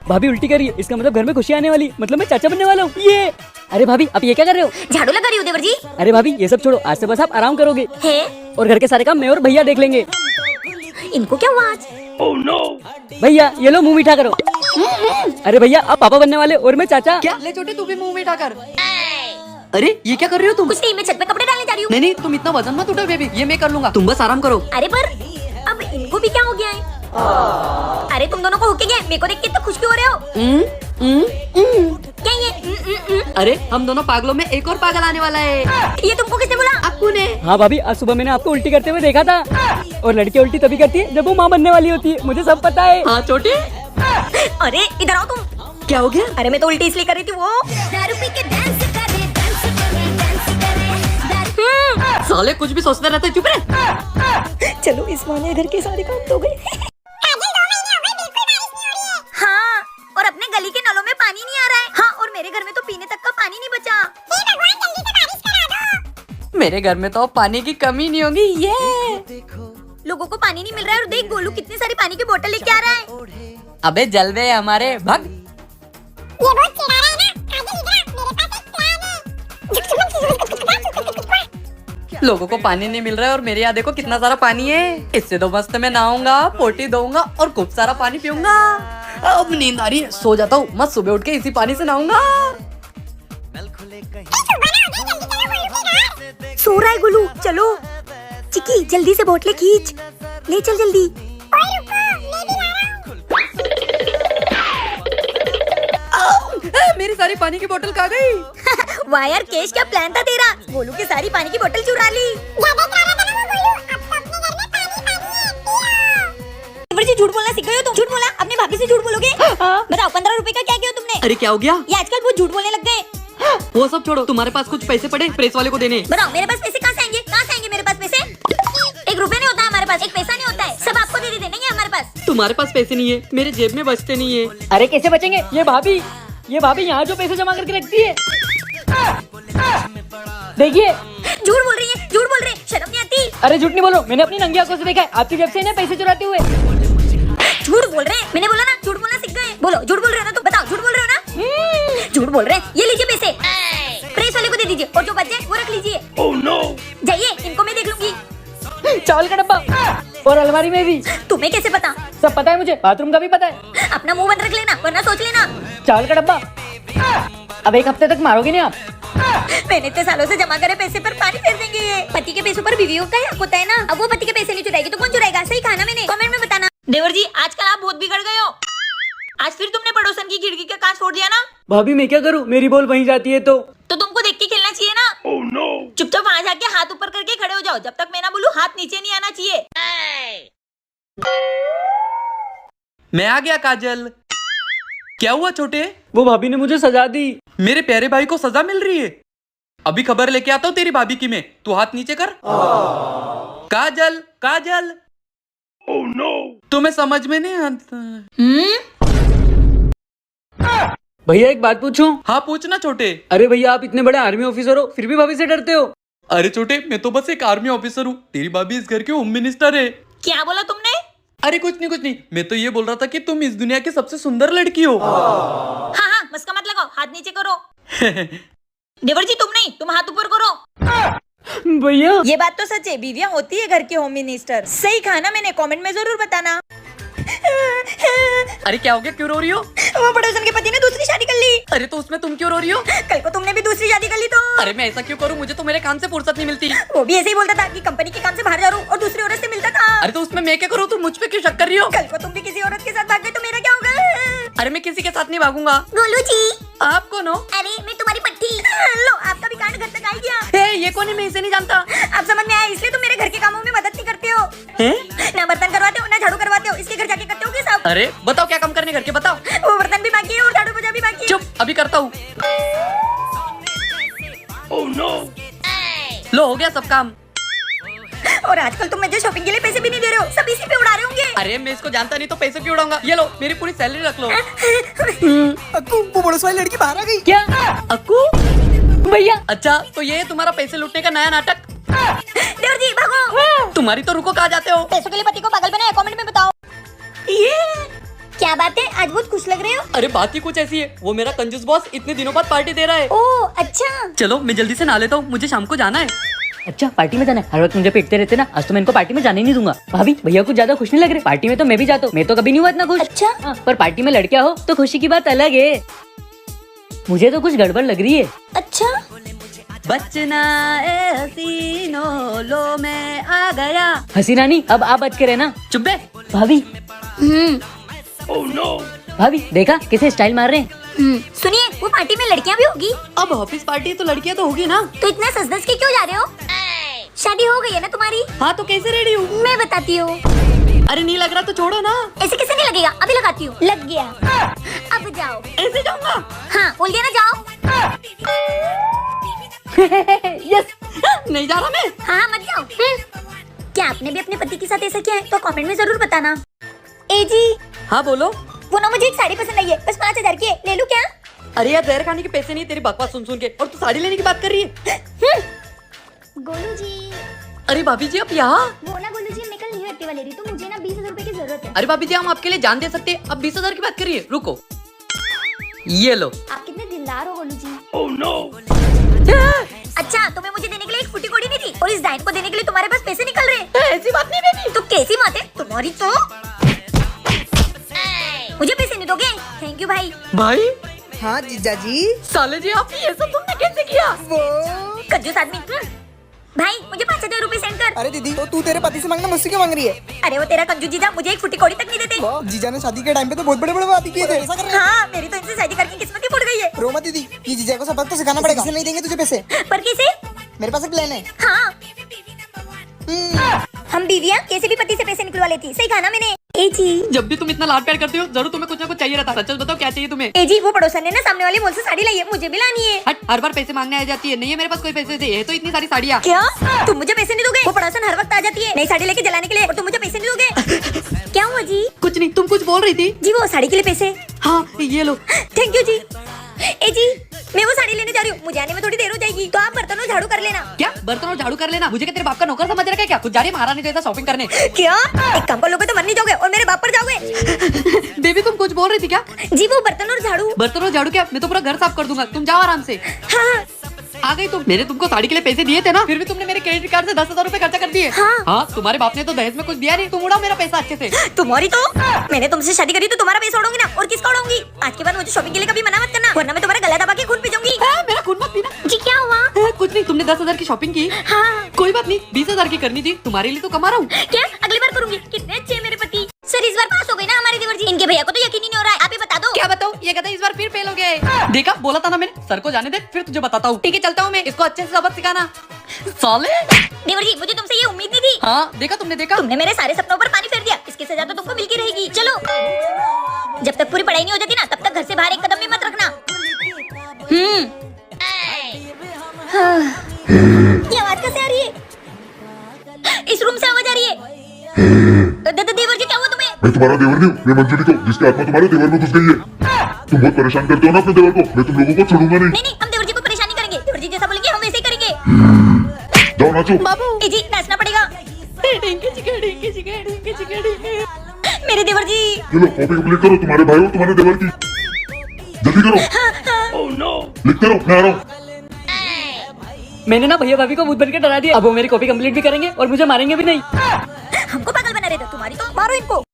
भाभी उल्टी करिए, इसका मतलब घर में खुशी आने वाली, मतलब मैं चाचा बनने वाला हूँ। ये अरे भाभी आप ये क्या कर रहे हो? झाड़ू लगा रही हूँ देवर जी। अरे भाभी ये सब छोड़ो, आज से बस आप आराम करोगे है? और घर के सारे काम मैं और भैया देख लेंगे। इनको क्या हुआ आज? भैया ये लो मुंह मीठा करो। अरे भैया आप पापा बनने वाले और मैं चाचा। क्या ले छोटे, तू भी मुंह मीठा कर। अरे ये क्या कर रही हो तुम? कुछ नहीं, मैं छत पे कपड़े डालने जा रही हूँ। नहीं तुम इतना वजन मत उठाओ बेबी, ये मैं कर लूंगा, तुम बस आराम करो। अरे पर अब इनको भी क्या हो गया है? अरे तुम दोनों को होके गया, मेरे को देख के तो खुश क्यों हो रहे हो? क्या ये? अरे हम दोनों पागलों में एक और पागल आने वाला है। ये तुमको किसने बोला? अक्कू ने। हाँ भाभी आज सुबह मैंने आपको उल्टी करते हुए देखा था, और लड़की उल्टी तभी करती है जब वो माँ बनने वाली होती है, मुझे सब पता है। हाँ छोटे। अरे इधर आओ तुम। क्या हो गया? अरे मैं तो उल्टी इसलिए कर रही थी वो। दारू पी के डांस करे, डांस करे, डांस करे। साले कुछ भी सोचते रहते, चुप रहे। चलो इस माने घर के सारे काम तो गए। हाँ, और अपने गली के नलों में पानी नहीं आ रहा है। हाँ, और मेरे घर में तो पीने तक का पानी नहीं बचा। हे भगवान जल्दी से बारिश करा दो। मेरे घर में तो पानी की कमी नहीं होगी। ये लोगों को पानी नहीं मिल रहा है और देख गोलू कितनी सारी पानी की बोतल लेके आ रहा है। अबे जलवे हमारे भग। ये बहुत चिढ़ा रहा है ना। काजल इधर आ, मेरे पास एक प्लान है। लोगों को पानी नहीं मिल रहा है और मेरे यहाँ देखो कितना सारा पानी है। इससे तो मस्त मैं नहाऊंगा, पोटी धोऊंगा और खूब सारा पानी पीऊंगा। अब नींद आ रही है, सो जाता हूँ। मस्त सुबह उठ के इसी पानी से नहाऊंगा। सो रहा है गोलू, चलो चिक्की जल्दी से बोतलें खींच, ले चल जल्दी। मेरी सारी पानी की बोतल कहाँ गई? वायर केश क्या प्लान था तेरा? गोलू की सारी पानी की बोतल चुरा ली। जी झूठ बोलना सीख गए हो तुम। झूठ बोला, अपने भाभी से झूठ बोलोगे? बताओ 15 रुपए का क्या किया तुमने? अरे क्या हो गया? ये आजकल बहुत झूठ बोलने लग गए। वो सब छोड़ो, तुम्हारे पास कुछ पैसे पड़े प्रेस वाले को देने? बताओ मेरे पास पैसे कहाँ से आएंगे? कहाँ से आएंगे मेरे पास पैसे? 1 रुपए नहीं होता हमारे पास, 1 पैसा नहीं होता है, सब आपको दे देते नहीं है हमारे पास। तुम्हारे पास पैसे नहीं है, मेरे जेब में बचते नहीं है। अरे कैसे बचेंगे? ये भाभी यहाँ जो पैसे जमा करके रखती है, देखिए। झूठ बोल रही है, झूठ बोल रहे, शर्म नहीं आती? अरे झूठ नहीं बोलो, मैंने अपनी नंगी आंखों से देखा है आपकी जेब से इन्हें पैसे चुराते हुए। झूठ बोल रहे हैं, मैंने बोला ना झूठ बोलना सीख गए। बोलो झूठ बोल रहे हो ना, तो बताओ झूठ बोल रहे हो ना? झूठ बोल रहे हैं, ये लीजिए पैसे, प्रेस वाले को दे दीजिए और जो बच जाए वो रख लीजिए। जाइए, इनको मैं देख लूंगी। चावल का डब्बा और अलमारी में भी। तुम्हें कैसे पता? सब पता है मुझे, बाथरूम का भी पता है। अपना मुंह बंद रख लेना वरना सोच लेना। चावल का डब्बा। अब 1 हफ्ते तक मारोगे नहीं आप? मैंने इतने सालों से जमा करे पैसे पर पानी फेर देंगे ये। पति के पैसों पर बीवियों का हक होता है ना। अब वो पति के पैसे नहीं चुराएगी तो कौन चुराएगा? सही कहा ना मैंने? कमेंट में बताना। देवर जी आजकल आप बहुत बिगड़ गए हो। आज फिर तुमने पड़ोसन की खिड़की का कांच फोड़ दिया ना। भाभी मैं क्या करूँ, मेरी बॉल वहीं जाती है तो तुमको देख के खेलना चाहिए ना। चुपचाप वहाँ जाके हाथ ऊपर करके खड़े हो जाओ, जब तक मैं ना बोलूं हाथ नीचे नहीं आना चाहिए। मैं आ गया काजल। क्या हुआ छोटे? वो भाभी ने मुझे सजा दी। मेरे प्यारे भाई को सजा मिल रही है। अभी खबर लेके आता हूँ तेरी भाभी की मैं। तू हाथ नीचे कर। काजल काजल। तुम्हें समझ में नहीं आता? भैया एक बात पूछूं? हाँ पूछना छोटे। अरे भैया आप इतने बड़े आर्मी ऑफिसर हो, फिर भी भाभी से डरते हो? अरे छोटे मैं तो बस एक आर्मी ऑफिसर हूँ, तेरी भाभी इस घर की होम मिनिस्टर है। क्या बोला तुमने? अरे कुछ नहीं, मैं तो ये बोल रहा था कि तुम इस दुनिया की सबसे सुंदर लड़की हो। हाँ मस्का मत लगाओ, हाथ नीचे करो। देवर जी तुम नहीं, तुम हाथ ऊपर करो। भैया ये बात तो सच है, बीवियां होती है घर की होम मिनिस्टर। सही कहा ना मैंने? कमेंट में जरूर बताना। अरे क्या हो गया, क्यों रो रही हो? वो पड़ोसन के पति ने दूसरी शादी कर ली। अरे तो उसमें तुम क्यों रो रही हो? कल को तुमने भी दूसरी शादी कर ली तो? अरे मैं ऐसा क्यों करूँ, मुझे तो मेरे काम से फुर्सत नहीं मिलती। वो भी ऐसे ही बोलता था कि कंपनी के काम से बाहर जा रहा हूँ और दूसरी औरत से मिलता था। अरे तो उसमें मैं क्या करूँ, तुम मुझ पे क्यों शक कर रही हो? कल को तुम भी किसी औरत के साथ भाग गए तो मेरा क्या होगा? अरे मैं किसी के साथ नहीं भागूंगा। गोलू जी आप कौन हो? अरे मैं तुम्हारी पट्टी। लो आपका भी कांड घर तक आ गया। ये कौन है, मैं इसे नहीं जानता। आप समझ में आया, इसलिए तुम मेरे घर के कामों में मदद नहीं करते हो। ना बर्तन करवाते हो ना झाड़ू करवाते हो, इसके घर जाके करते हो क्या सब? अरे बताओ क्या काम करने घर के, बताओ। वो बर्तन भी बाकी है और झाड़ू पोछा भी बाकी है। चुप, अभी करता हूँ। लो हो गया सब काम। और आजकल तुम मुझे शॉपिंग के लिए पैसे भी नहीं दे रहे हो, सब इसी पे उड़ा रहे होंगे। अरे मैं इसको जानता नहीं तो पैसे क्यों उड़ाऊंगा? ये लो मेरी पूरी सैलरी रख लो। अक्कू वो पड़ोस वाली लड़की बाहर आ गई। क्या? अक्कू भैया अच्छा तो ये है तुम्हारा पैसे लूटने का नया नाटक? देवर जी भागो। तुम्हारी तो रुको, कहाँ जाते हो? पैसों के लिए पति को पागल बनाया, कमेंट में बताओ। ये क्या बात है, आज बहुत खुश लग रहे हो। अरे बात ही कुछ ऐसी है, वो मेरा कंजूस बॉस इतने दिनों बाद पार्टी दे रहा है। ओह अच्छा। चलो मैं जल्दी से नहा लेता हूँ, मुझे शाम को जाना है। अच्छा पार्टी में जाना है, हर वक्त मुझे पीटते रहते ना, आज तो मैं इनको पार्टी में जाने ही नहीं दूंगा। भाभी भैया कुछ ज्यादा खुश नहीं लग रहे, पार्टी में तो मैं भी जाता हूँ, मैं तो कभी नहीं हुआ इतना खुश। अच्छा। हाँ, पर पार्टी में लड़कियां हो तो खुशी की बात अलग है। मुझे तो कुछ गड़बड़ लग रही है। अच्छा। बचना ए हसीनो लो मैं आ गया। हसीना नहीं, अब आप बच के रहना। चुप बे। भाभी भाभी देखा कैसे स्टाइल मार रहे हैं। सुनिए, वो पार्टी में लड़कियां भी होगी। अब ऑफिस पार्टी है तो लड़कियां तो होगी ना। तो इतना सज-धज के क्यों जा रहे हो? शादी हो गई है ना तुम्हारी? हाँ तो कैसे रेडी हूँ? मैं बताती हूँ। अरे नहीं लग रहा तो छोड़ो ना। ऐसे कैसे नहीं लगेगा, अभी लगाती हूँ। लग गया। अब जाओ। ऐसे जाऊंगा। हाँ बोल दिया ना, जाओ। यस। नहीं जा रहा मैं। हाँ मत जाओ। क्या आपने भी अपने पति के साथ ऐसा किया है? तो कमेंट में जरूर बताना। ए जी, हाँ बोलो। वो ना मुझे एक साड़ी पसंद आई है, बस 5,000 की है, ले लूं क्या? अरे यार जहर खाने के पैसे नहीं, तेरी बकवास सुन सुन के, और तू साड़ी लेने की बात कर रही है। गोलू जी। अरे भाभी जी आप यहाँ। वो ना गोलू जी, मैं कल न्यू एक्टिवा ले रही, तो मुझे ना 20,000 रुपए की जरूरत है। अरे भाभी जी हम आपके लिए जान दे सकते हैं, अब 20,000 की बात करिए। रुको ये लो। आप कितने दिलदार हो गोलू जी। Oh no. अच्छा, तुम्हें मुझे देने के लिए एक फुटी कोड़ी नहीं थी, और इस डाइन को देने के लिए तुम्हारे पास पैसे निकल रहे। ऐसी बात नहीं बेबी। तो कैसी बात है तुम्हारी तो? मुझे पैसे नहीं दोगे? थैंक यू भाई। भाई हाँ जीजा जी। साले जी आप ये सब तुमने कैसे किया? वो कंजूस आदमी। भाई मुझे 5,000 रुपए सेंड कर। अरे दीदी, तो तू तेरे पति से मांगना, मुझसे क्यों मांग रही है? अरे वो तेरा कंजूस जीजा मुझे एक फुटी कोड़ी तक नहीं देते। वाह, जीजा ने शादी के टाइम पे तो बहुत बड़े बड़े बातें किए थे, ऐसा कर रहे हैं? हाँ, मेरी तो इनसे शादी करके किस्मत ही फुट गई है। रो मत दीदी, ये जीजा को सबक तो सिखाना पड़ेगा। नहीं देंगे तुझे पैसे। पर कैसे? मेरे पास एक प्लान है। हाँ, हम बीवियाँ कैसे भी पति से पैसे निकलवा लेती, सही कहा ना मैंने? ए जी, जब भी तुम इतना लाड प्यार करते हो जरूर तुम्हें कुछ ना कुछ चाहिए रहता है। सच बताओ क्या चाहिए तुम्हें? ए जी, वो पड़ोसन ने ना सामने वाले मॉल से साड़ी लाई है, मुझे भी लानी है। हट, हर बार पैसे मांगने आ जाती है। नहीं है मेरे पास कोई पैसे से, ये तो इतनी सारी साड़ियाँ। क्या तुम मुझे पैसे नहीं दोगे? वो पड़ोसन हर वक्त आ जाती है नई साड़ी लेके जलाने के लिए, और तुम मुझे पैसे नहीं दोगे? क्या हुआ जी? कुछ नहीं, तुम कुछ बोल रही थी। जी वो साड़ी के लिए पैसे। हाँ ये लो। थैंक यू जी। ए जी, मैं वो साड़ी लेने जा रही हूँ, मुझे आने में थोड़ी देर हो जाएगी, तो आप बर्तन और झाड़ू कर लेना। क्या बर्तन और झाड़ू कर लेना? मुझे क्या तेरे बाप का नौकर समझ रखा है क्या? कुछ जा रही है महारानी जैसा शॉपिंग करने। क्या एक काम कर लोगे तो मर नहीं जाओगे और मेरे बाप पर जाओगे। बेबी तुम कुछ बोल रही थी क्या? जी वो बर्तन और झाड़ू। बर्तन और झाड़ू क्या? मैं तो पूरा घर साफ कर दूंगा, तुम जाओ आराम से। हाँ आ गई तुम। मैंने तुमको साड़ी के लिए पैसे दिए थे ना, फिर भी तुमने मेरे क्रेडिट कार्ड से 10,000 रुपए खर्चा कर दिए। हाँ। तुम्हारे बाप ने तो दहेज में कुछ दिया नहीं, तुम उड़ाओ मेरा पैसा अच्छे से। तुम्हारी तो मैंने तुमसे शादी करी तो तुम्हारा पैसा उड़ाऊंगी ना, और किसका उड़ाऊंगी? आज के बाद मुझे शॉपिंग के लिए कभी मना मत करना, वरना मैं तुम्हारा गला दबा के खून पी जाऊंगी। मेरा खून मत पीना। जी क्या हुआ? कुछ नहीं, तुमने 10,000 की शॉपिंग की। हाँ। कोई बात नहीं, 20,000 की करनी थी, तुम्हारे लिए तो कमा रहा हूँ। क्या अगली बार करूंगी? कितने अच्छे हैं मेरे पति। सर इस बार पास हो गए ना हमारे देवर जी। इनके भैया को तो यकीन ही नहीं हो रहा है, आप ही बता दो। क्या बताओ? ये कहता है इस बार फिर फेल हो गए। देखा, बोला था ना मैंने, सर को जाने दे फिर तुझे बताता हूँ। ठीक है चलता हूँ मैं, इसको अच्छे से सबक सिखाना। साले देवर जी, मुझे तुमसे ये उम्मीद नहीं थी। हाँ देखा तुमने, देखा तुमने मेरे सारे सपनों पर पानी फेर दिया, इसकी सजा तो तुमको मिलती रहेगी। चलो, जब तक पूरी पढ़ाई नहीं हो जाती ना, तब तक घर से बाहर एक कदम भी मत रखना। ये आवाज कैसे आ रही है? इस रूम से आवाज आ रही है। देवर जी क्या हुआ तुम्हें? मैं तुम्हारा देवर नहीं हूँ, मैं मंजूरी को, जिसकी आत्मा तुम्हारे देवर में घुस गई है। तुम बहुत परेशान करते हो ना अपने देवर को, मैं तुम लोगों को छोड़ूंगा नहीं। नहीं, हम देवर जी को परेशान नहीं करेंगे, देवर जी जैसा बोलेंगे हम वैसे ही करेंगे। जाओ नाचो। बाबू ए जी, नाचना पड़ेगा। मेरे देवर जी। चलो कॉपी कंप्लीट करो, तुम्हारे भाई और तुम्हारे देवर की। जल्दी करो। लिखते रहो, मैं आ रहा हूँ। मैंने ना भैया भाभी को भूत बन के डरा दिया, अब वो मेरी कॉपी कंप्लीट भी करेंगे और मुझे मारेंगे भी नहीं। हमको पागल बना रहे थे, तुम्हारी तो मारो इनको।